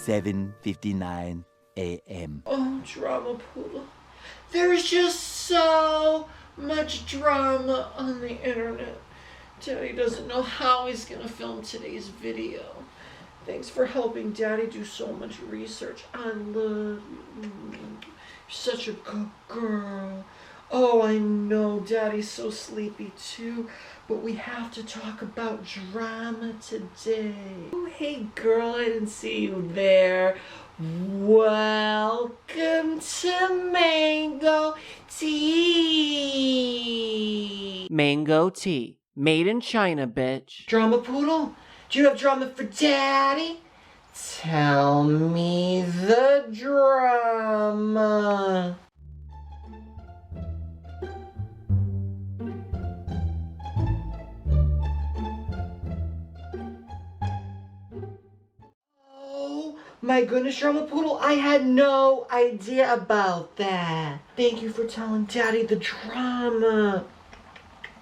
7:59 a.m. Oh, drama poodle. There's just so much drama on the internet. Daddy doesn't know how he's gonna film today's video. Thanks for helping Daddy do so much research. I love you. You're such a good girl. Oh, I know Daddy's so sleepy too, but we have to talk about drama today. Oh, hey girl, I didn't see you there. Welcome to Mango Tea. Mango tea. Made in China, bitch. Drama poodle, do you have drama for Daddy? Tell me the drama. My goodness, Drama Poodle, I had no idea about that. Thank you for telling Daddy the drama.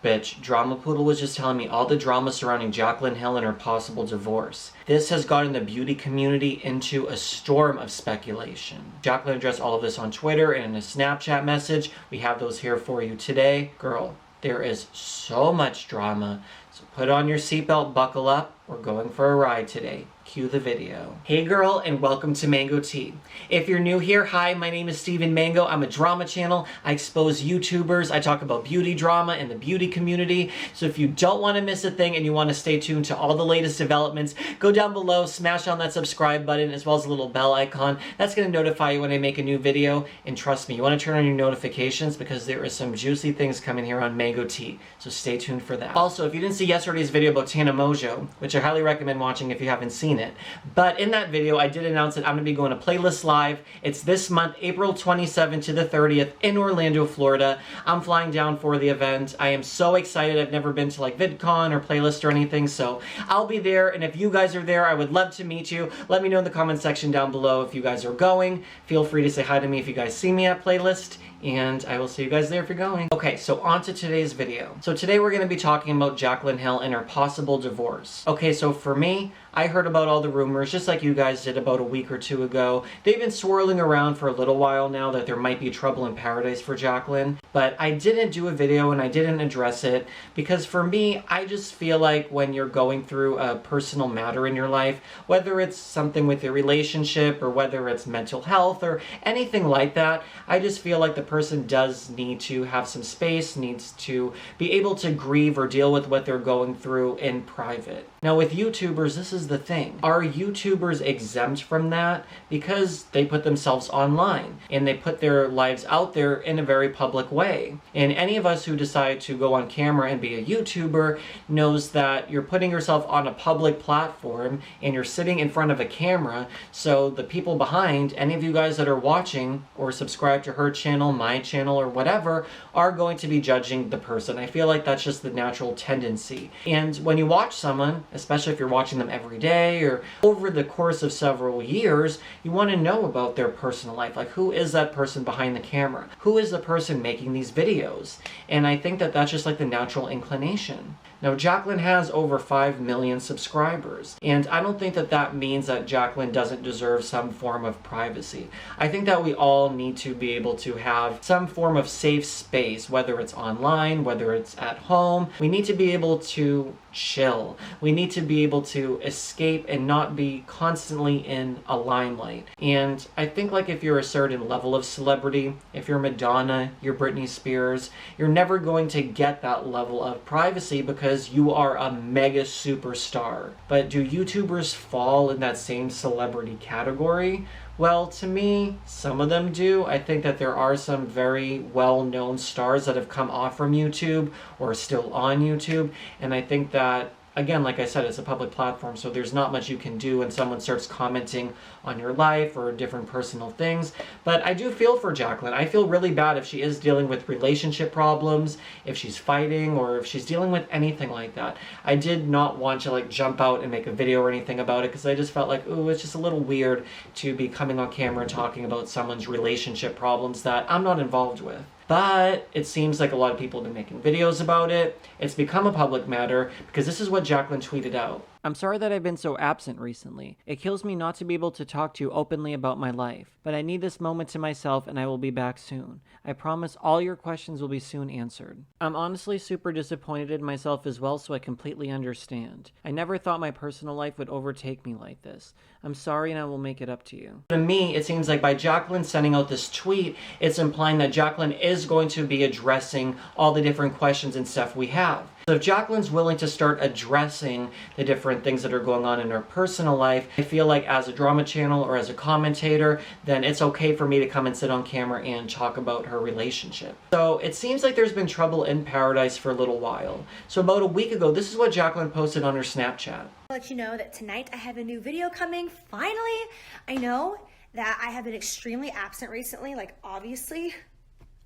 Bitch, Drama Poodle was just telling me all the drama surrounding Jaclyn Hill and her possible divorce. This has gotten the beauty community into a storm of speculation. Jaclyn addressed all of this on Twitter and in a Snapchat message. We have those here for you today. Girl, there is so much drama, so put on your seatbelt, buckle up. We're going for a ride today. Cue the video. Hey girl, and welcome to Mango Tea. If you're new here, hi, my name is Steven Mango. I'm a drama channel. I expose YouTubers. I talk about beauty drama and the beauty community. So if you don't want to miss a thing and you want to stay tuned to all the latest developments, go down below, smash on that subscribe button as well as the little bell icon. That's going to notify you when I make a new video. And trust me, you want to turn on your notifications because there is some juicy things coming here on Mango Tea. So stay tuned for that. Also, if you didn't see yesterday's video about Tana Mojo, which I highly recommend watching if you haven't seen it. But in that video, I did announce that I'm going to be going to Playlist Live. It's this month, April 27th to the 30th in Orlando, Florida. I'm flying down for the event. I am so excited. I've never been to like VidCon or Playlist or anything, so I'll be there. And if you guys are there, I would love to meet you. Let me know in the comment section down below if you guys are going. Feel free to say hi to me if you guys see me at Playlist. And I will see you guys there if you're going. Okay, so on to today's video. So today we're going to be talking about Jaclyn Hill and her possible divorce. Okay, so for me, I heard about all the rumors, just like you guys did about a week or two ago. They've been swirling around for a little while now that there might be trouble in paradise for Jaclyn. But I didn't do a video and I didn't address it because for me, I just feel like when you're going through a personal matter in your life, whether it's something with your relationship or whether it's mental health or anything like that, I just feel like the person does need to have some space, needs to be able to grieve or deal with what they're going through in private. Now with YouTubers, this is the thing. Are YouTubers exempt from that? Because they put themselves online and they put their lives out there in a very public way. And any of us who decide to go on camera and be a YouTuber knows that you're putting yourself on a public platform and you're sitting in front of a camera. So the people behind, any of you guys that are watching or subscribe to her channel, my channel, or whatever, are going to be judging the person. I feel like that's just the natural tendency. And when you watch someone, especially if you're watching them every day or over the course of several years, you want to know about their personal life. Like, who is that person behind the camera? Who is the person making these videos? And I think that that's just like the natural inclination. Now, Jaclyn has over 5 million subscribers, and I don't think that that means that Jaclyn doesn't deserve some form of privacy. I think that we all need to be able to have some form of safe space, whether it's online, whether it's at home. We need to be able to chill. We need to be able to escape and not be constantly in a limelight. And I think like if you're a certain level of celebrity, if you're Madonna, you're Britney Spears, you're never going to get that level of privacy because you are a mega superstar. But do YouTubers fall in that same celebrity category? Well, to me, some of them do. I think that there are some very well-known stars that have come off from YouTube or still on YouTube, and I think that, again, like I said, it's a public platform, so there's not much you can do when someone starts commenting on your life or different personal things. But I do feel for Jaclyn. I feel really bad if she is dealing with relationship problems, if she's fighting, or if she's dealing with anything like that. I did not want to like jump out and make a video or anything about it because I just felt like, ooh, it's just a little weird to be coming on camera and talking about someone's relationship problems that I'm not involved with. But it seems like a lot of people have been making videos about it. It's become a public matter because this is what Jaclyn tweeted out. I'm sorry that I've been so absent recently. It kills me not to be able to talk to you openly about my life, but I need this moment to myself and I will be back soon. I promise all your questions will be soon answered. I'm honestly super disappointed in myself as well, so I completely understand. I never thought my personal life would overtake me like this. I'm sorry and I will make it up to you. To me, it seems like by Jacqueline sending out this tweet, it's implying that Jacqueline is going to be addressing all the different questions and stuff we have. So if Jacqueline's willing to start addressing the different things that are going on in her personal life, I feel like as a drama channel or as a commentator, then it's okay for me to come and sit on camera and talk about her relationship. So it seems like there's been trouble in paradise for a little while. So about a week ago, this is what Jacqueline posted on her Snapchat. I'll let you know that tonight I have a new video coming. Finally, I know that I have been extremely absent recently. Like, obviously,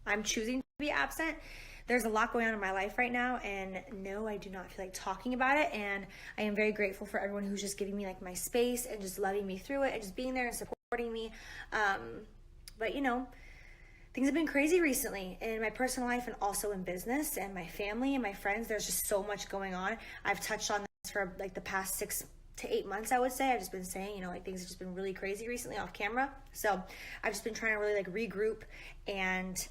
I'm choosing to be absent. There's a lot going on in my life right now, and no, I do not feel like talking about it, and I am very grateful for everyone who's just giving me like my space and just loving me through it and just being there and supporting me. But you know, things have been crazy recently in my personal life and also in business and my family and my friends. There's just so much going on. I've touched on this for like the past 6 to 8 months, I would say. I've just been saying, you know, like things have just been really crazy recently off camera. So I've just been trying to really like regroup and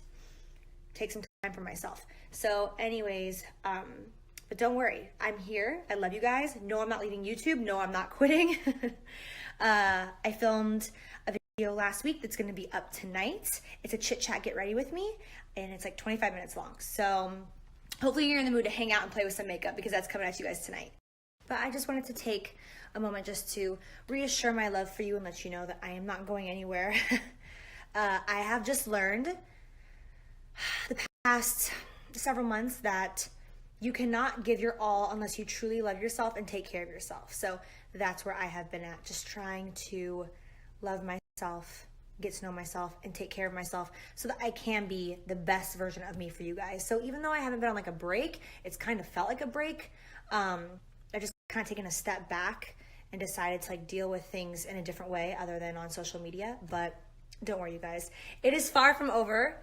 take some time for myself. So anyways, but don't worry, I'm here. I love you guys. No, I'm not leaving YouTube. No, I'm not quitting. I filmed a video last week that's going to be up tonight. It's a chit chat, get ready with me, and it's like 25 minutes long. So hopefully you're in the mood to hang out and play with some makeup, because that's coming at you guys tonight. But I just wanted to take a moment just to reassure my love for you and let you know that I am not going anywhere. I have just learned the past several months that you cannot give your all unless you truly love yourself and take care of yourself. So that's where I have been at, just trying to love myself, get to know myself, and take care of myself so that I can be the best version of me for you guys. So even though I haven't been on like a break, it's kind of felt like a break. I just kind of taken a step back and decided to like deal with things in a different way other than on social media. But don't worry, you guys, it is far from over,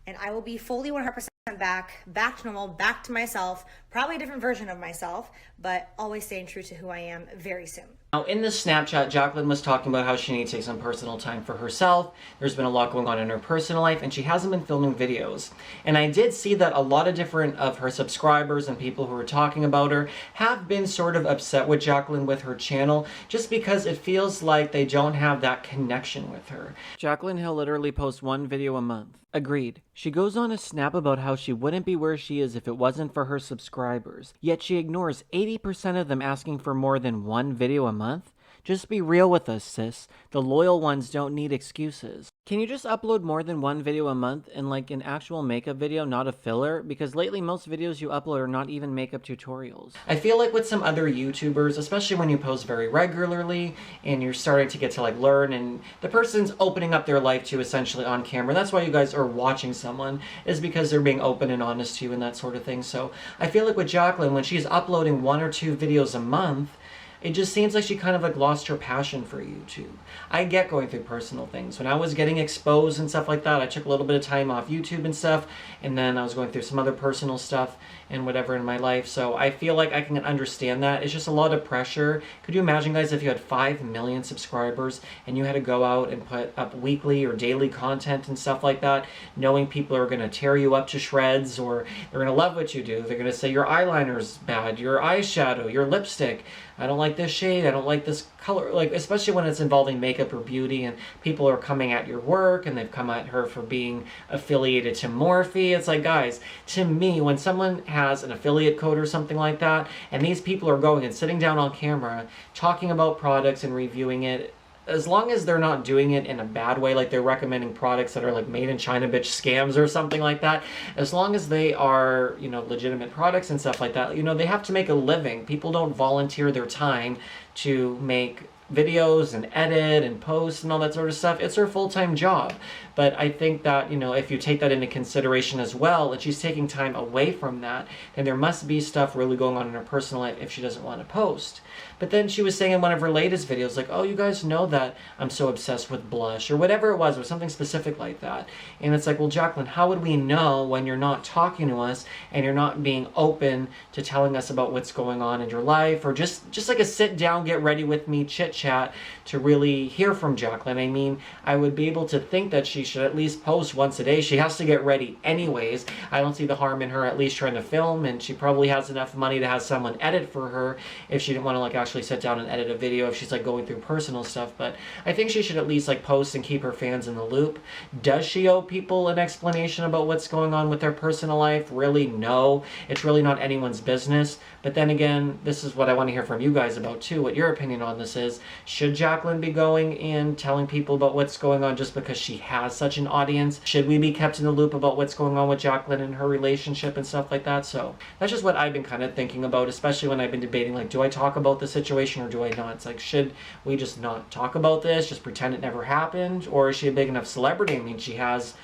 and I will be fully 100% back to normal, back to myself, probably a different version of myself, but always staying true to who I am very soon. Now, in this Snapchat, Jacqueline was talking about how she needs to take some personal time for herself. There's been a lot going on in her personal life, and she hasn't been filming videos. And I did see that a lot of different of her subscribers and people who are talking about her have been sort of upset with Jacqueline with her channel, just because it feels like they don't have that connection with her. Jacqueline Hill literally posts one video a month. Agreed. She goes on a snap about how she wouldn't be where she is if it wasn't for her subscribers, yet she ignores 80% of them asking for more than one video a month. Just be real with us, sis. The loyal ones don't need excuses. Can you just upload more than one video a month and like an actual makeup video, not a filler? Because lately most videos you upload are not even makeup tutorials. I feel like with some other YouTubers, especially when you post very regularly and you're starting to get to like learn, and the person's opening up their life to you essentially on camera. That's why you guys are watching someone, is because they're being open and honest to you and that sort of thing. So I feel like with Jacqueline, when she's uploading 1 or 2 videos a month, it just seems like she kind of like lost her passion for YouTube. I get going through personal things. When I was getting exposed and stuff like that, I took a little bit of time off YouTube and stuff, and then I was going through some other personal stuff and whatever in my life. So I feel like I can understand that. It's just a lot of pressure. Could you imagine, guys, if you had 5 million subscribers and you had to go out and put up weekly or daily content and stuff like that, knowing people are going to tear you up to shreds, or they're going to love what you do. They're going to say your eyeliner's bad, your eyeshadow, your lipstick. I don't like this shade, I don't like this color, like especially when it's involving makeup or beauty, and people are coming at your work and they've come at her for being affiliated to Morphe. It's like, guys, to me, when someone has an affiliate code or something like that, and these people are going and sitting down on camera talking about products and reviewing it, as long as they're not doing it in a bad way, like they're recommending products that are like made in China bitch scams or something like that, as long as they are, you know, legitimate products and stuff like that, you know, they have to make a living. People don't volunteer their time to make videos and edit and post and all that sort of stuff. It's her full-time job. But I think that, you know, if you take that into consideration as well, and she's taking time away from that, then there must be stuff really going on in her personal life if she doesn't want to post. But then she was saying in one of her latest videos, like, oh, you guys know that I'm so obsessed with blush, or whatever it was something specific like that. And it's like, well, Jacqueline, how would we know when you're not talking to us and you're not being open to telling us about what's going on in your life, or just like a sit down, get ready with me chit chat to really hear from Jacqueline? I mean, I would be able to think that she should at least post once a day. She has to get ready anyways. I don't see the harm in her at least trying to film, and she probably has enough money to have someone edit for her if she didn't want to like actually sit down and edit a video if she's like going through personal stuff. But I think she should at least like post and keep her fans in the loop. Does she owe people an explanation about what's going on with their personal life? Really, no. It's really not anyone's business. But then again, this is what I want to hear from you guys about too, what your opinion on this is. Should Jacqueline be going and telling people about what's going on just because she has such an audience? Should we be kept in the loop about what's going on with Jacqueline and her relationship and stuff like that? So that's just what I've been kind of thinking about, especially when I've been debating, like, do I talk about the situation or do I not? It's like, should we just not talk about this, just pretend it never happened? Or is she a big enough celebrity? I mean, she has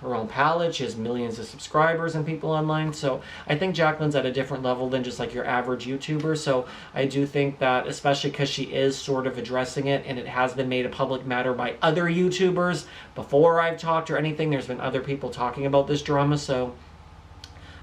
her own palette, she has millions of subscribers and people online. So I think Jacqueline's at a different level than just like your average YouTuber. So I do think that, especially because she is sort of addressing it and it has been made a public matter by other YouTubers before I've talked or anything, there's been other people talking about this drama. So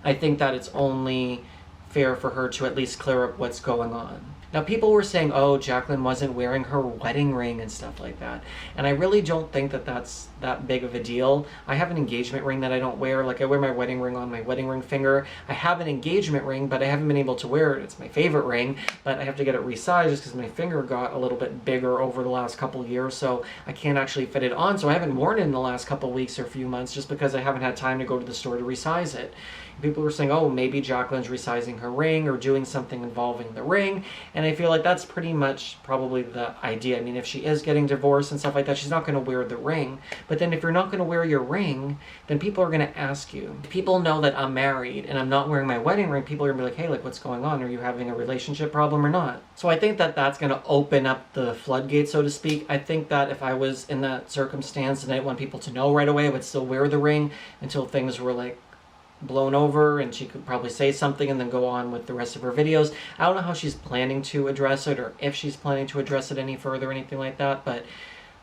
I think that it's only fair for her to at least clear up what's going on. Now, people were saying, oh, Jacqueline wasn't wearing her wedding ring and stuff like that. And I really don't think that that's that big of a deal. I have an engagement ring that I don't wear. Like, I wear my wedding ring on my wedding ring finger. I have an engagement ring, but I haven't been able to wear it. It's my favorite ring, but I have to get it resized just because my finger got a little bit bigger over the last couple of years, so I can't actually fit it on. So I haven't worn it in the last couple of weeks or few months just because I haven't had time to go to the store to resize it. People were saying, oh, maybe Jacqueline's resizing her ring or doing something involving the ring. And I feel like that's pretty much probably the idea. I mean, if she is getting divorced and stuff like that, she's not going to wear the ring. But then if you're not going to wear your ring, then people are going to ask you. If people know that I'm married and I'm not wearing my wedding ring, people are going to be like, hey, like, what's going on? Are you having a relationship problem or not? So I think that that's going to open up the floodgates, so to speak. I think that if I was in that circumstance and I didn't want people to know right away, I would still wear the ring until things were like blown over and she could probably say something and then go on with the rest of her videos. I don't know how she's planning to address it or if she's planning to address it any further or anything like that, but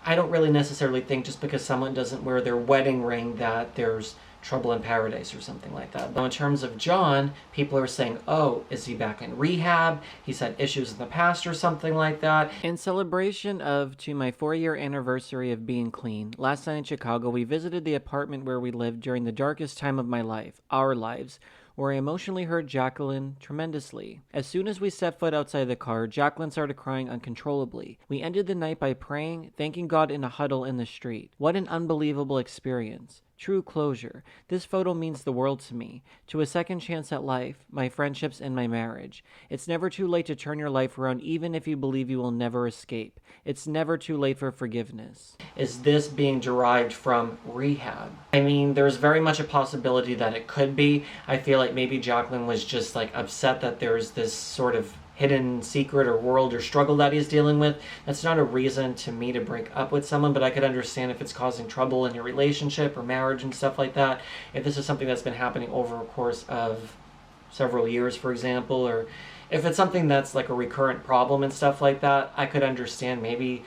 I don't really necessarily think just because someone doesn't wear their wedding ring that there's trouble in paradise or something like that. But in terms of John, people are saying, oh, is he back in rehab? He's had issues in the past or something like that. In celebration to my 4-year anniversary of being clean, last night in Chicago, we visited the apartment where we lived during the darkest time of my life, our lives, where I emotionally hurt Jacqueline tremendously. As soon as we stepped foot outside the car, Jacqueline started crying uncontrollably. We ended the night by praying, thanking God in a huddle in the street. What an unbelievable experience. True closure. This photo means the world to me. To a second chance at life, my friendships, and my marriage. It's never too late to turn your life around, even if you believe you will never escape. It's never too late for forgiveness. Is this being derived from rehab? I mean, there's very much a possibility that it could be. I feel like maybe Jacqueline was just like upset that there's this sort of hidden secret or world or struggle that he's dealing with. That's not a reason to me to break up with someone, but I could understand if it's causing trouble in your relationship or marriage and stuff like that. If this is something that's been happening over a course of several years, for example, or if it's something that's like a recurrent problem and stuff like that, I could understand maybe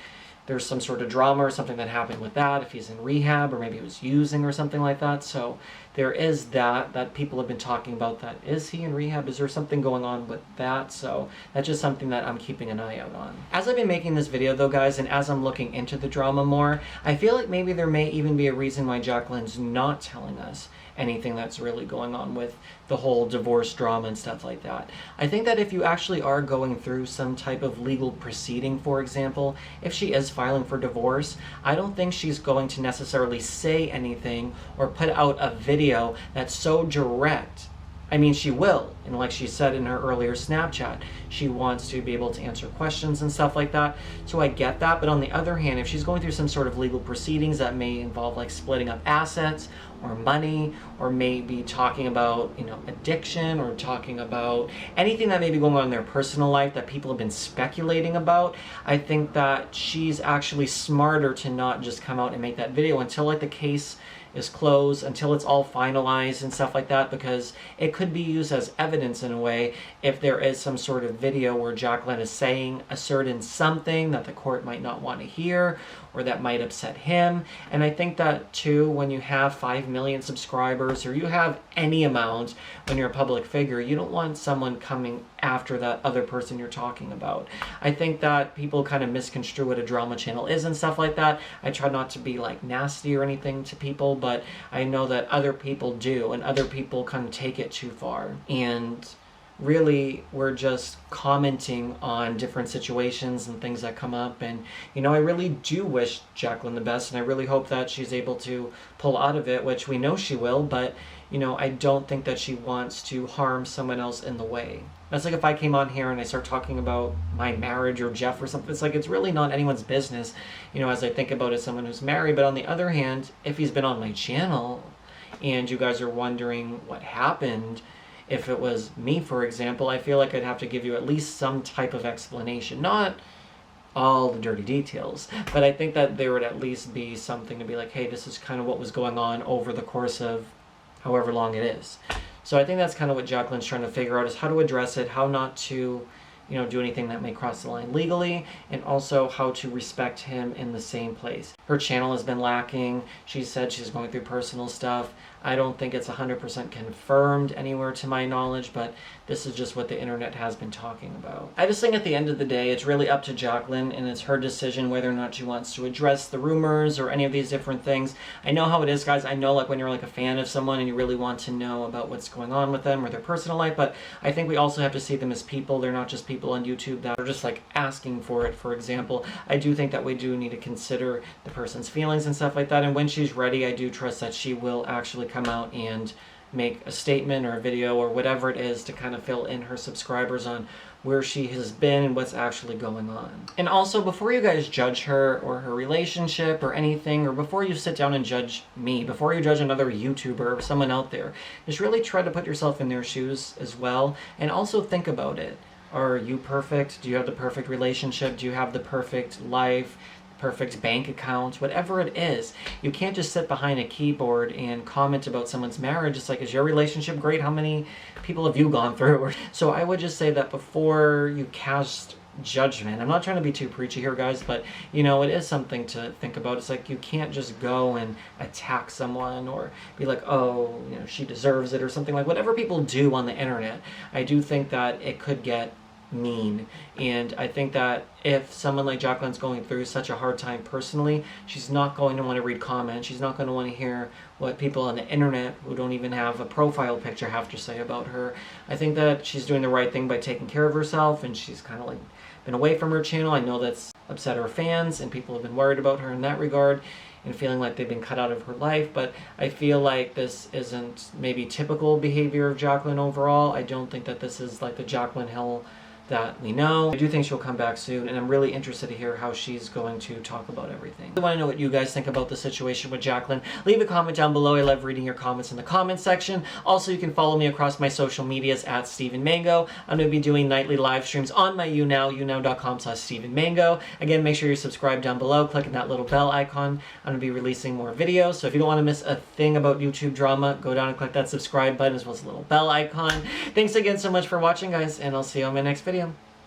there's some sort of drama or something that happened with that, if he's in rehab, or maybe he was using or something like that. So there is that people have been talking about, that is he in rehab? Is there something going on with that? So that's just something that I'm keeping an eye out on. As I've been making this video though, guys, and as I'm looking into the drama more, I feel like maybe there may even be a reason why Jacqueline's not telling us anything that's really going on with the whole divorce drama and stuff like that. I think that if you actually are going through some type of legal proceeding, for example, if she is filing for divorce, I don't think she's going to necessarily say anything or put out a video that's so direct. I mean, she will, and like she said in her earlier Snapchat, she wants to be able to answer questions and stuff like that, so I get that. But on the other hand, if she's going through some sort of legal proceedings that may involve like splitting up assets or money, or maybe talking about, you know, addiction, or talking about anything that may be going on in their personal life that people have been speculating about, I think that she's actually smarter to not just come out and make that video until like the case is closed, until it's all finalized and stuff like that, because it could be used as evidence evidence in a way if there is some sort of video where Jacqueline is saying a certain something that the court might not want to hear or that might upset him. And I think that too, when you have 5 million subscribers or you have any amount when you're a public figure, you don't want someone coming after that other person you're talking about. I think that people kind of misconstrue what a drama channel is and stuff like that. I try not to be like nasty or anything to people, but I know that other people do, and other people kind of take it too far. And really, we're just commenting on different situations and things that come up. And, you know, I really do wish Jacqueline the best, and I really hope that she's able to pull out of it, which we know she will, but, you know, I don't think that she wants to harm someone else in the way. That's like if I came on here and I start talking about my marriage or Jeff or something. It's like, it's really not anyone's business, you know, as I think about it as someone who's married. But on the other hand, if he's been on my channel and you guys are wondering what happened, if it was me, for example, I feel like I'd have to give you at least some type of explanation. Not all the dirty details, but I think that there would at least be something to be like, hey, this is kind of what was going on over the course of however long it is. So I think that's kind of what Jacqueline's trying to figure out, is how to address it, how not to, you know, do anything that may cross the line legally, and also how to respect him in the same place. Her channel has been lacking. She said she's going through personal stuff. I don't think it's 100% confirmed anywhere to my knowledge, but this is just what the internet has been talking about. I just think at the end of the day, it's really up to Jacqueline, and it's her decision whether or not she wants to address the rumors or any of these different things. I know how it is, guys. I know, like, when you're like a fan of someone and you really want to know about what's going on with them or their personal life, but I think we also have to see them as people. They're not just people on YouTube that are just like asking for it, for example. I do think that we do need to consider the person's feelings and stuff like that, and when she's ready, I do trust that she will actually come out and make a statement or a video or whatever it is to kind of fill in her subscribers on where she has been and what's actually going on. And also, before you guys judge her or her relationship or anything, or before you sit down and judge me, before you judge another YouTuber or someone out there, just really try to put yourself in their shoes as well, and also think about it. Are you perfect? Do you have the perfect relationship? Do you have the perfect life? Perfect bank account? Whatever it is, you can't just sit behind a keyboard and comment about someone's marriage. It's like, is your relationship great? How many people have you gone through? So I would just say that before you cast judgment, I'm not trying to be too preachy here, guys, but you know, it is something to think about. It's like, you can't just go and attack someone or be like, oh, you know, she deserves it or something. Like, whatever people do on the internet, I do think that it could get mean. And I think that if someone like Jacqueline's going through such a hard time personally, she's not going to want to read comments. She's not going to want to hear what people on the internet who don't even have a profile picture have to say about her. I think that she's doing the right thing by taking care of herself, and she's kind of like been away from her channel. I know that's upset her fans, and people have been worried about her in that regard and feeling like they've been cut out of her life, but I feel like this isn't maybe typical behavior of Jacqueline overall. I don't think that this is like the Jacqueline Hill that we know. I do think she'll come back soon, and I'm really interested to hear how she's going to talk about everything. I want to know what you guys think about the situation with Jacqueline. Leave a comment down below. I love reading your comments in the comment section. Also, you can follow me across my social medias at stevenmango. I'm going to be doing nightly live streams on my younow.com/stevenmango. Again, make sure you're subscribed down below, clicking that little bell icon. I'm going to be releasing more videos, so if you don't want to miss a thing about YouTube drama, go down and click that subscribe button as well as the little bell icon. Thanks again so much for watching, guys, and I'll see you on my next video.